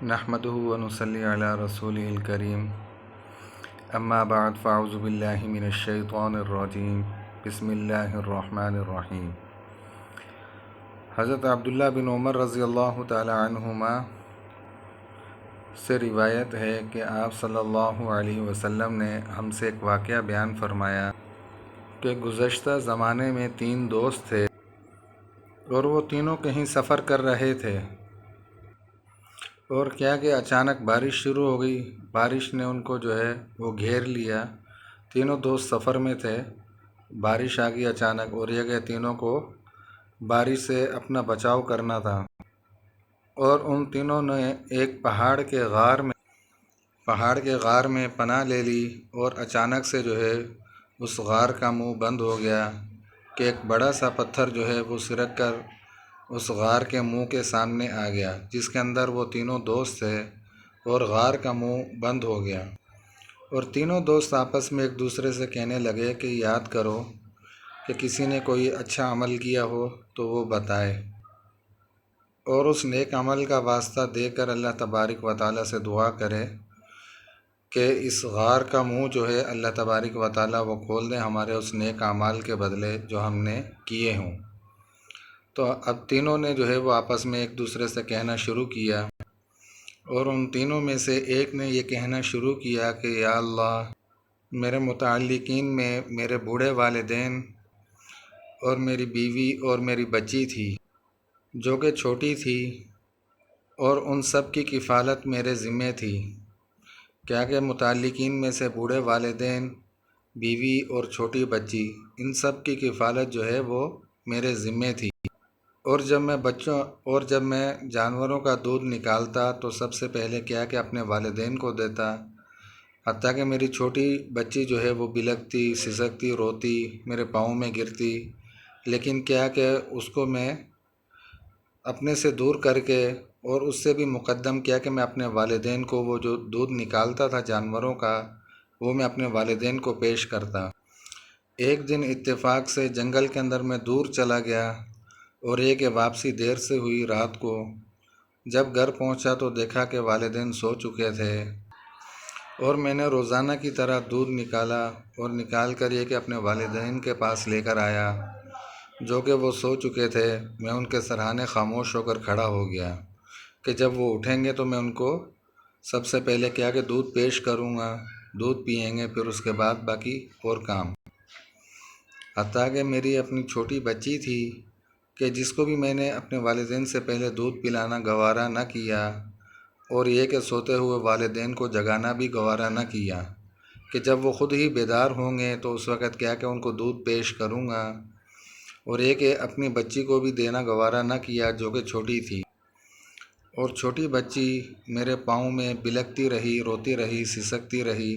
نحمده ونصلي على رسوله الكريم اما بعد فاعوذ بالله من الشیطان الرجیم بسم اللہ الرحمن الرحیم۔ حضرت عبداللہ بن عمر رضی اللہ تعالی عنہما سے روایت ہے کہ آپ صلی اللہ علیہ وسلم نے ہم سے ایک واقعہ بیان فرمایا کہ گزشتہ زمانے میں 3 دوست تھے اور وہ تینوں کہیں سفر کر رہے تھے، اور کیا کہ اچانک بارش شروع ہو گئی۔ بارش نے ان کو وہ گھیر لیا۔ تینوں دوست سفر میں تھے، بارش آ گئی اچانک، اور یہ کہ تینوں کو بارش سے اپنا بچاؤ کرنا تھا، اور ان تینوں نے ایک پہاڑ کے غار میں پناہ لے لی، اور اچانک سے اس غار کا منہ بند ہو گیا کہ ایک بڑا سا پتھر وہ سرک کر اس غار کے منہ کے سامنے آ گیا، جس کے اندر وہ تینوں دوست تھے، اور غار کا منہ بند ہو گیا۔ اور تینوں دوست آپس میں ایک دوسرے سے کہنے لگے کہ یاد کرو کہ کسی نے کوئی اچھا عمل کیا ہو تو وہ بتائے، اور اس نیک عمل کا واسطہ دے کر اللہ تبارک و تعالیٰ سے دعا کرے کہ اس غار کا منہ اللہ تبارک و تعالیٰ وہ کھول دیں ہمارے اس نیک اعمال کے بدلے جو ہم نے کیے ہوں۔ تو اب تینوں نے وہ آپس میں ایک دوسرے سے کہنا شروع کیا، اور ان تینوں میں سے ایک نے یہ کہنا شروع کیا کہ یا اللہ، میرے متعلقین میں میرے بوڑھے والدین اور میری بیوی اور میری بچی تھی جو کہ چھوٹی تھی، اور ان سب کی کفالت میرے ذمے تھی۔ کیا کہ متعلقین میں سے بوڑھے والدین، بیوی اور چھوٹی بچی، ان سب کی کفالت وہ میرے ذمے تھی۔ اور جب میں جانوروں کا دودھ نکالتا تو سب سے پہلے کیا کہ اپنے والدین کو دیتا، حتیٰ کہ میری چھوٹی بچی وہ بلکتی، سسکتی، روتی، میرے پاؤں میں گرتی، لیکن کیا کہ اس کو میں اپنے سے دور کر کے، اور اس سے بھی مقدم کیا کہ میں اپنے والدین کو وہ جو دودھ نکالتا تھا جانوروں کا، وہ میں اپنے والدین کو پیش کرتا۔ ایک دن اتفاق سے جنگل کے اندر میں دور چلا گیا، اور یہ کہ واپسی دیر سے ہوئی رات کو۔ جب گھر پہنچا تو دیکھا کہ والدین سو چکے تھے، اور میں نے روزانہ کی طرح دودھ نکالا، اور نکال کر یہ کہ اپنے والدین کے پاس لے کر آیا جو کہ وہ سو چکے تھے۔ میں ان کے سرہانے خاموش ہو کر کھڑا ہو گیا کہ جب وہ اٹھیں گے تو میں ان کو سب سے پہلے کیا کہ دودھ پیش کروں گا، دودھ پئیں گے، پھر اس کے بعد باقی اور کام۔ حتیٰ کہ میری اپنی چھوٹی بچی تھی کہ جس کو بھی میں نے اپنے والدین سے پہلے دودھ پلانا گوارا نہ کیا، اور یہ کہ سوتے ہوئے والدین کو جگانا بھی گوارا نہ کیا، کہ جب وہ خود ہی بیدار ہوں گے تو اس وقت کیا کہ ان کو دودھ پیش کروں گا، اور یہ کہ اپنی بچی کو بھی دینا گوارا نہ کیا جو کہ چھوٹی تھی۔ اور چھوٹی بچی میرے پاؤں میں بلکتی رہی، روتی رہی، سسکتی رہی،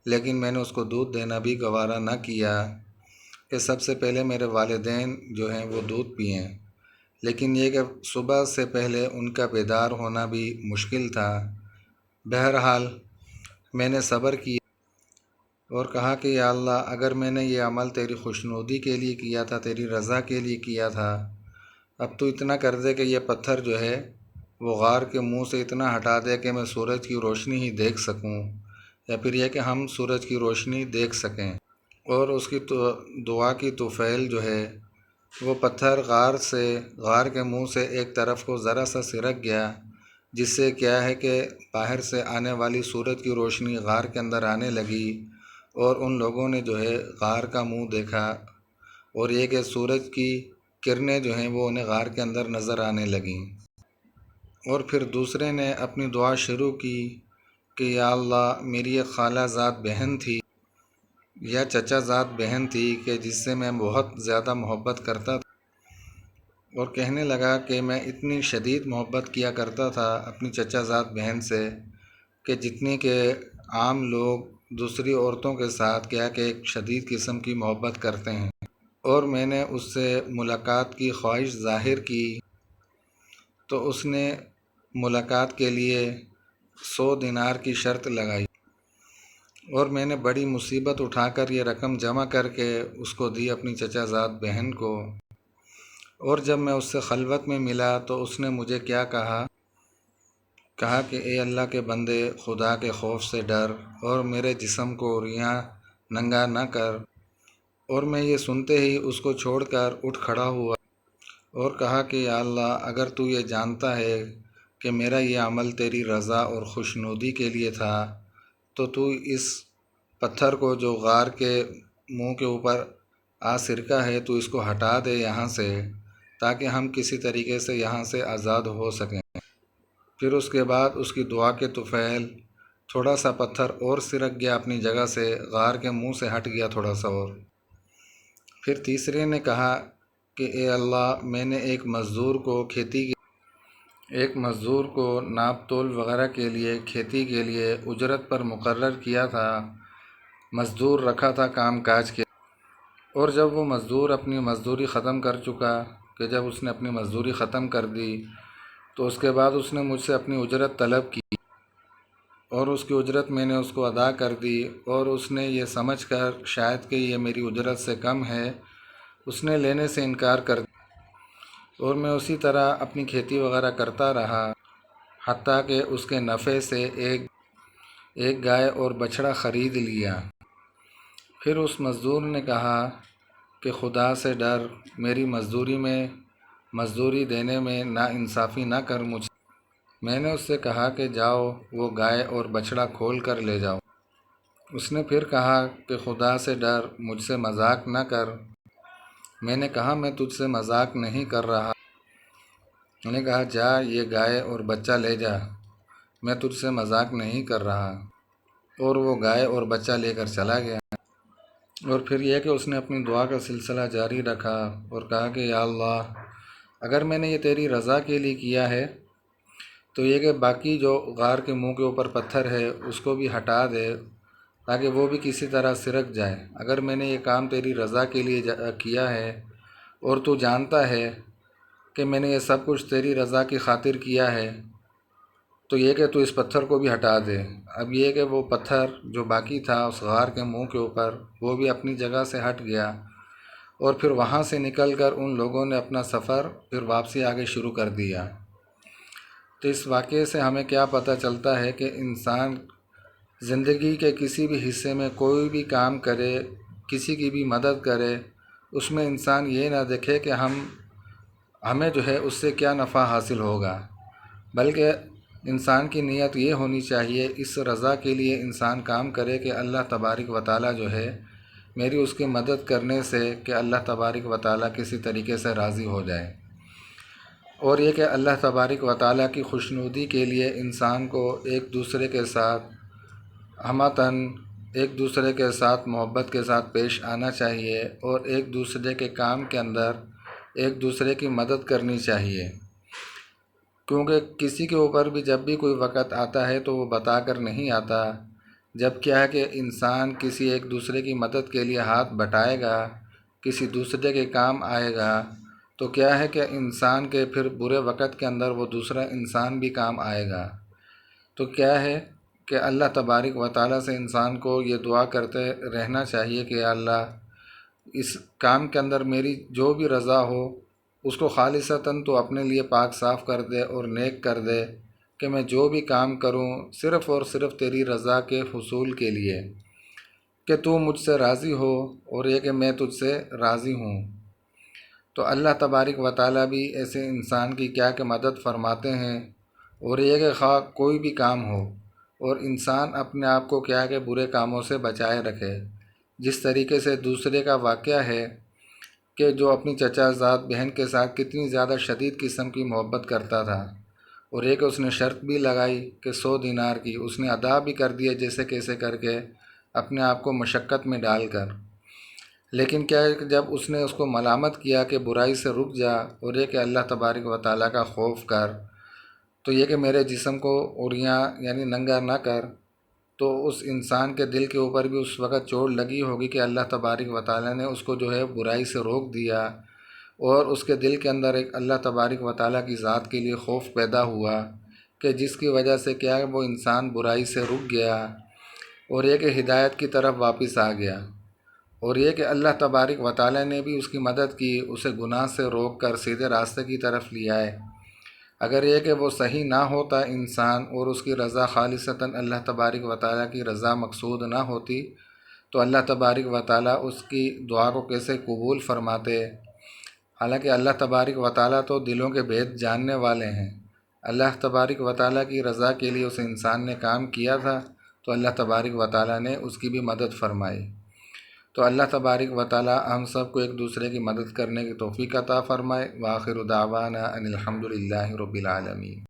لیکن میں نے اس کو دودھ دینا بھی گوارا نہ کیا کہ سب سے پہلے میرے والدین وہ دودھ پئیں۔ لیکن یہ کہ صبح سے پہلے ان کا بیدار ہونا بھی مشکل تھا۔ بہرحال میں نے صبر کیا اور کہا کہ یا اللہ، اگر میں نے یہ عمل تیری خوشنودی کے لیے کیا تھا، تیری رضا کے لیے کیا تھا، اب تو اتنا کر دے کہ یہ پتھر وہ غار کے منہ سے اتنا ہٹا دے کہ میں سورج کی روشنی ہی دیکھ سکوں، یا پھر یہ کہ ہم سورج کی روشنی دیکھ سکیں۔ اور اس کی دعا کی طفیل وہ پتھر غار کے منہ سے ایک طرف کو ذرا سا سرک گیا، جس سے کیا ہے کہ باہر سے آنے والی سورج کی روشنی غار کے اندر آنے لگی، اور ان لوگوں نے غار کا منہ دیکھا، اور یہ کہ سورج کی کرنیں وہ انہیں غار کے اندر نظر آنے لگیں۔ اور پھر دوسرے نے اپنی دعا شروع کی کہ یا اللہ، میری ایک خالہ زاد بہن تھی یا چچا زاد بہن تھی کہ جس سے میں بہت زیادہ محبت کرتا تھا، اور کہنے لگا کہ میں اتنی شدید محبت کیا کرتا تھا اپنی چچا زاد بہن سے کہ جتنی کہ عام لوگ دوسری عورتوں کے ساتھ کیا کہ ایک شدید قسم کی محبت کرتے ہیں۔ اور میں نے اس سے ملاقات کی خواہش ظاہر کی تو اس نے ملاقات کے لیے 100 دینار کی شرط لگائی، اور میں نے بڑی مصیبت اٹھا کر یہ رقم جمع کر کے اس کو دی اپنی چچا زاد بہن کو۔ اور جب میں اس سے خلوت میں ملا تو اس نے مجھے کیا کہا کہا کہ اے اللہ کے بندے، خدا کے خوف سے ڈر اور میرے جسم کو ریاں ننگا نہ کر۔ اور میں یہ سنتے ہی اس کو چھوڑ کر اٹھ کھڑا ہوا اور کہا کہ یا اللہ، اگر تو یہ جانتا ہے کہ میرا یہ عمل تیری رضا اور خوشنودی کے لیے تھا تو اس پتھر کو جو غار کے منہ کے اوپر آ سرکا ہے تو اس کو ہٹا دے یہاں سے، تاکہ ہم کسی طریقے سے یہاں سے آزاد ہو سکیں۔ پھر اس کے بعد اس کی دعا کے طفیل تھوڑا سا پتھر اور سرک گیا اپنی جگہ سے، غار کے منہ سے ہٹ گیا تھوڑا سا اور۔ پھر تیسرے نے کہا کہ اے اللہ، میں نے ایک مزدور کو ناپ تول وغیرہ کے لیے کھیتی کے لیے اجرت پر مقرر کیا تھا، مزدور رکھا تھا کام کاج کے، اور جب وہ مزدور اپنی مزدوری ختم کر چکا، کہ جب اس نے اپنی مزدوری ختم کر دی تو اس کے بعد اس نے مجھ سے اپنی اجرت طلب کی، اور اس کی اجرت میں نے اس کو ادا کر دی، اور اس نے یہ سمجھ کر شاید کہ یہ میری اجرت سے کم ہے، اس نے لینے سے انکار کر دیا، اور میں اسی طرح اپنی کھیتی وغیرہ کرتا رہا، حتیٰ کہ اس کے نفع سے ایک گائے اور بچھڑا خرید لیا۔ پھر اس مزدور نے کہا کہ خدا سے ڈر، میری مزدوری دینے میں ناانصافی نہ کر مجھ سے۔ میں نے اس سے کہا کہ جاؤ، وہ گائے اور بچھڑا کھول کر لے جاؤ۔ اس نے پھر کہا کہ خدا سے ڈر، مجھ سے مذاق نہ کر۔ میں نے کہا میں تجھ سے مذاق نہیں کر رہا۔ میں نے کہا جا، یہ گائے اور بچہ لے جا، میں تجھ سے مذاق نہیں کر رہا۔ اور وہ گائے اور بچہ لے کر چلا گیا۔ اور پھر یہ کہ اس نے اپنی دعا کا سلسلہ جاری رکھا اور کہا کہ یا اللہ، اگر میں نے یہ تیری رضا کے لیے کیا ہے تو یہ کہ باقی جو غار کے منہ کے اوپر پتھر ہے اس کو بھی ہٹا دے، تاکہ وہ بھی کسی طرح سرک جائے۔ اگر میں نے یہ کام تیری رضا کے لیے کیا ہے اور تو جانتا ہے کہ میں نے یہ سب کچھ تیری رضا کی خاطر کیا ہے، تو یہ کہ تو اس پتھر کو بھی ہٹا دے۔ اب یہ کہ وہ پتھر جو باقی تھا اس غار کے منہ کے اوپر، وہ بھی اپنی جگہ سے ہٹ گیا، اور پھر وہاں سے نکل کر ان لوگوں نے اپنا سفر پھر واپسی آگے شروع کر دیا۔ تو اس واقعے سے ہمیں کیا پتہ چلتا ہے کہ انسان زندگی کے کسی بھی حصے میں کوئی بھی کام کرے، کسی کی بھی مدد کرے، اس میں انسان یہ نہ دیکھے کہ ہمیں جو ہے اس سے کیا نفع حاصل ہوگا، بلکہ انسان کی نیت یہ ہونی چاہیے، اس رضا کے لیے انسان کام کرے کہ اللہ تبارک و تعالیٰ جو ہے میری اس کی مدد کرنے سے کہ اللہ تبارک و تعالیٰ کسی طریقے سے راضی ہو جائے، اور یہ کہ اللہ تبارک و تعالیٰ کی خوشنودی کے لیے انسان کو ایک دوسرے کے ساتھ ہمتاً، ایک دوسرے کے ساتھ محبت کے ساتھ پیش آنا چاہیے، اور ایک دوسرے کے کام کے اندر ایک دوسرے کی مدد کرنی چاہیے، کیونکہ کسی کے اوپر بھی جب بھی کوئی وقت آتا ہے تو وہ بتا کر نہیں آتا۔ جب کیا ہے کہ انسان کسی ایک دوسرے کی مدد کے لیے ہاتھ بٹائے گا، کسی دوسرے کے کام آئے گا، تو کیا ہے کہ انسان کے پھر برے وقت کے اندر وہ دوسرا انسان بھی کام آئے گا۔ تو کیا ہے کہ اللہ تبارک و تعالیٰ سے انسان کو یہ دعا کرتے رہنا چاہیے کہ یا اللہ، اس کام کے اندر میری جو بھی رضا ہو اس کو خالصتاً تو اپنے لیے پاک صاف کر دے اور نیک کر دے، کہ میں جو بھی کام کروں صرف اور صرف تیری رضا کے حصول کے لیے، کہ تو مجھ سے راضی ہو اور یہ کہ میں تجھ سے راضی ہوں۔ تو اللہ تبارک و تعالیٰ بھی ایسے انسان کی کیا کہ مدد فرماتے ہیں، اور یہ کہ خواہ کوئی بھی کام ہو اور انسان اپنے آپ کو کیا کہ برے کاموں سے بچائے رکھے۔ جس طریقے سے دوسرے کا واقعہ ہے کہ جو اپنی چچا زاد بہن کے ساتھ کتنی زیادہ شدید قسم کی محبت کرتا تھا، اور ایک اس نے شرط بھی لگائی کہ 100 دینار کی، اس نے ادا بھی کر دیا جیسے کیسے کر کے اپنے آپ کو مشقت میں ڈال کر، لیکن کیا ہے کہ جب اس نے اس کو ملامت کیا کہ برائی سے رک جا اور یہ کہ اللہ تبارک و تعالیٰ کا خوف کر، تو یہ کہ میرے جسم کو عریاں یعنی ننگا نہ کر، تو اس انسان کے دل کے اوپر بھی اس وقت چوٹ لگی ہوگی کہ اللہ تبارک و تعالیٰ نے اس کو جو ہے برائی سے روک دیا، اور اس کے دل کے اندر ایک اللہ تبارک و تعالیٰ کی ذات کے لیے خوف پیدا ہوا، کہ جس کی وجہ سے کیا وہ انسان برائی سے رک گیا، اور یہ کہ ہدایت کی طرف واپس آ گیا، اور یہ کہ اللہ تبارک و تعالیٰ نے بھی اس کی مدد کی، اسے گناہ سے روک کر سیدھے راستے کی طرف لے آئے۔ اگر یہ کہ وہ صحیح نہ ہوتا انسان اور اس کی رضا خالصتاً اللہ تبارک و تعالیٰ کی رضا مقصود نہ ہوتی تو اللہ تبارک و تعالیٰ اس کی دعا کو کیسے قبول فرماتے؟ حالانکہ اللہ تبارک و تعالیٰ تو دلوں کے بھید جاننے والے ہیں۔ اللہ تبارک و تعالیٰ کی رضا کے لیے اس انسان نے کام کیا تھا تو اللہ تبارک و تعالیٰ نے اس کی بھی مدد فرمائی۔ تو اللہ تبارک و تعالیٰ ہم سب کو ایک دوسرے کی مدد کرنے کی توفیق عطا فرمائے۔ وآخر دعوانا ان الحمد للہ رب العالمین۔